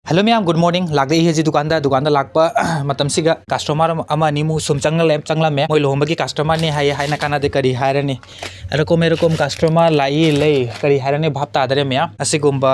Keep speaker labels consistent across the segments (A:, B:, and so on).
A: Hello ma'am good morning लागे ही दुकान लाप मतमसिगा customer अमु सुम चंगलमे मोई लोहबगी कस्टमर ने हाई कानादे करी हायरनी एरकोम कस्टमर लाई ले करी हायरनी भाव तादरे मैम असिगुम्बा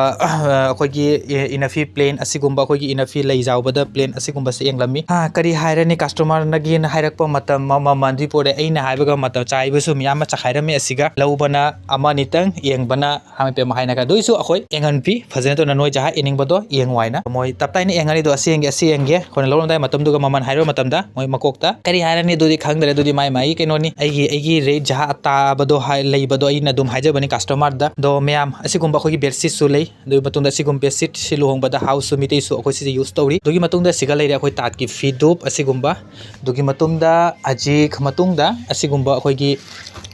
A: अखोगी इनफी प्लेन असिगुम्बा अखोगी इनफी लै जाउबदा प्लेन असिगुम्बा से एंगलमी करी हायरनी कस्टमर नगी हायरक मतम ममंदी पोरे अइना हायबगा मतम चाइबसु मैम चाखायरमी असिगा लौबना अमा नितंग येंगबना हामे पे हायनाका दोइसु अखोई एंगनपी फजने तो नोय जहा एनिंगबदो येंगवाइना मोई तपताइने एंगनी दो असियंगे खोन लौरमदाय मतमदुगा ममन हायरो मतमदा मोई मकोकता करी हायरनी दुदी खंगदरे दुदी माई केनोनी अगी रेट जहा ताबदो हाय लैबदो अइना दुम हायजबनी कस्टमर दा दो मैम असिगुम्बा अखोगी बेडशीट सु लै दुई मतुंदा असिगुम बेडशीट सि लुहोंगबदा हाउस सु मितै सु अखोई सि यूज तौरी दुगी मतुंदा सिगा लैरे अखोई तात की फीडुप असिगुम्बा दुगी मतुंदा अजिक मतुंदा असिगुम्बा अखोगी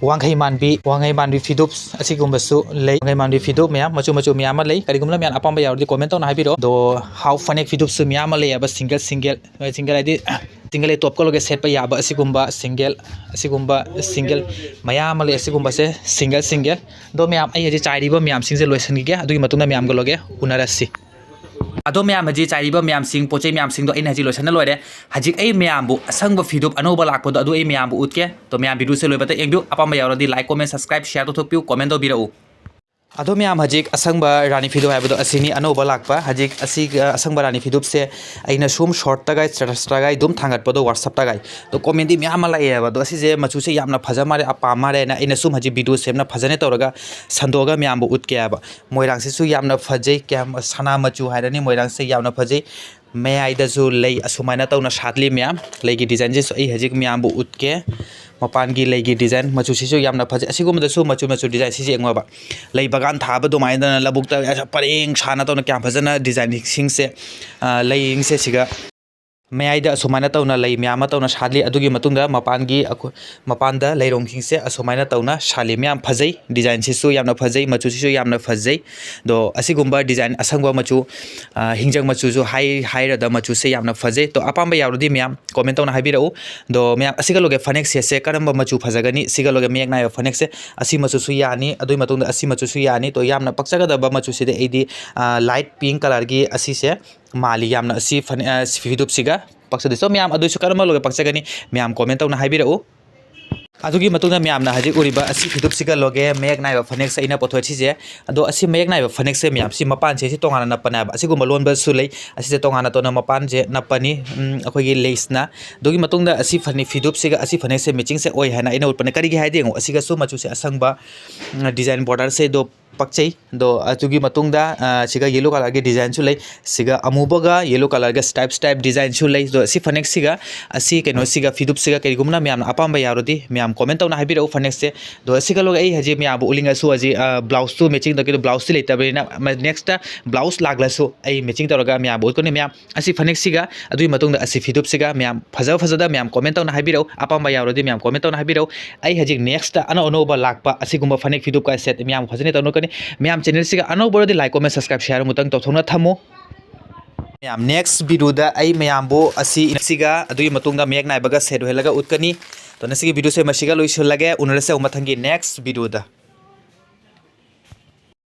A: वांगै मानबी फीडुप असिगुम्बसु लै वांगै मानबी फीडुप मैम मचु मैम लै करिगुमला मैम अपांबा यावरदी कमेंट तौना हाबिरो दो हाउ फनेक फीडुप सु मैम लै अब सिंगल आइदि सिंगल टॉप कलोगे सेट याब असिगुम्बा सिंगल मैम लै असिगुम्बा से सिंगल दो मैम आई हजी चाइरिबा मैम सिंग से लोइसनगे अदुगी मतुंदा मैम गलोगे उनरसी अदो मैम हजी चाइरिबा मैम सिंग पोचे मैम सिंग दो इन हजी लोइसन लोइरे हजी ए मैम बु असंग फीडुप अनोबा लाखपदो अदु ए मैम बु उतके तो मैम वीडियो से लोइबता एंगदु अपाम यावरदी लाइक कमेंट सब्सक्राइब शेयर तो थोपिउ कमेंट दो बिराउ अदो मैम हजिक असंग रानी फीडुप है असिनी अनोबा लाप हजिक असंग रानी फीडुप से अना सूम शॉर्ट तगाई स्टेटस तगाई दुम थांगटपदो व्हाट्सएप तगाई तो कमेंट मैम लाइएब तो असीजे मचुसे यामना फजा मारे अपा मारे अना सूम हजी वीडियो सेमना फजने तौरगा संदोगा मैम उतकेब मोइरांगसेसु यामना फजै क्या सना मचु हायरनी मोइरांगसे यामना फजै मयाइदसु लै असुमाइना तौना सातली मैम लैगी डिजाइन जे आई हजिक मैम उतके मपान की लैगी डिजाइन मचुसिसु यामना फजै असिगुमदसु मचु डिजाइन सिजे एंगबा लै बगान थाब दुमाइना लबुकता परेंग साना तौना क्या फजना डिजाइन सिंगसे लैंग से सिगा मयाइद असुमाइना तौना लै मैम तौना साली अदुगी मतुंगा मपानदा लैरोंग से असुमाइना तौना साली मैम फजै डिजाइन सिसु यामना फजै मचुसिसु यामना फजै दो असिगुम्बा डिजाइन असंगवा मचु हिंजंग मचुसु हाइरदा मचु से यामना फजै तो अपांबा यावरदी मैम कमेंट तौना हाबिरउ दो मैम असिगलोगे फनेक से करंबा मचु फजगनी सिगलोगे मेक नाय फनेक से असि मचुसु यानी अदुई मतुंदा असि मचुसु यानी तो यामना पक्चगदबा मचु सिदे एदी लाइट पिंक कलर की असि से माली यामना असि फीडुप सिगा पक्चदे सो मैम अदुसु करंबा लोगे पक्चगनी मैम कमेंट तौना हाबिरउ अदुगी मतुंदा मैमना हजी उरिबा असि फीडुप सिगा लोगे मेक नाइबा फनेक से इना पोथोचिजे अदो असि मेक नाइबा फनेक से मैम सि मपान से तोंगाना नपना असिगुम लोनबा सुलै असि तोंगाना तोना मपान जे नपनी अखोगी लेसना दुगी मतुंदा असि फनी फीडुप सिगा असि फनेक से मैचिंग से ओय हाना इना उतपने करिगे हाइदेंगो असिगा सु मचु से असंगबा डिजाइन बॉर्डर से दो पक्चै दो अतुगी मतुंदा सिगा येलो कलर के डिजाइन सु लै सिगा अमुबगा येलो कलर के स्टाइप डिजाइन सु लै दो असि फनेक सिगा असि केनो सिगा फीडुप सिगा करिगुमना मैम अपांबा यारोदी मैम कमेंट तौना हाबिरउ फनेक से दो सिगा लोग आई हजी मैम उलिंगा सु हजी ब्लाउज टू मैचिंग दो ब्लाउज से लेतबरिना नेक्स्ट ब्लाउज लागलसु आई मैचिंग तौरगा मैम उतकोने मैम असि फनेक सिगा अदुई मतुंदा असि फीडुप सिगा मैम फजदा मैम कमेंट तौना हाबिरउ अपांबा यारोदी मैम कमेंट तौना हाबिरउ आई हजी नेक्स्ट अनोबा लाकपा असिगुम्बा फनेक फीडुप का सेट मैम फजने तौनो मैम चैनल से अनौबरदी लाइक कमेंट सब्सक्राइब शेयर मुतंग तौथोना थमो मैम नेक्स्ट वीडियो दा आई मैम बो असि इनसिगा अदुई मतुंगा मेक नाइबगा सेट होलगा उतकनी तो नसिगी वीडियो से मसिगा लोइसलगे उनरसे मथंगी नेक्स्ट वीडियो दा।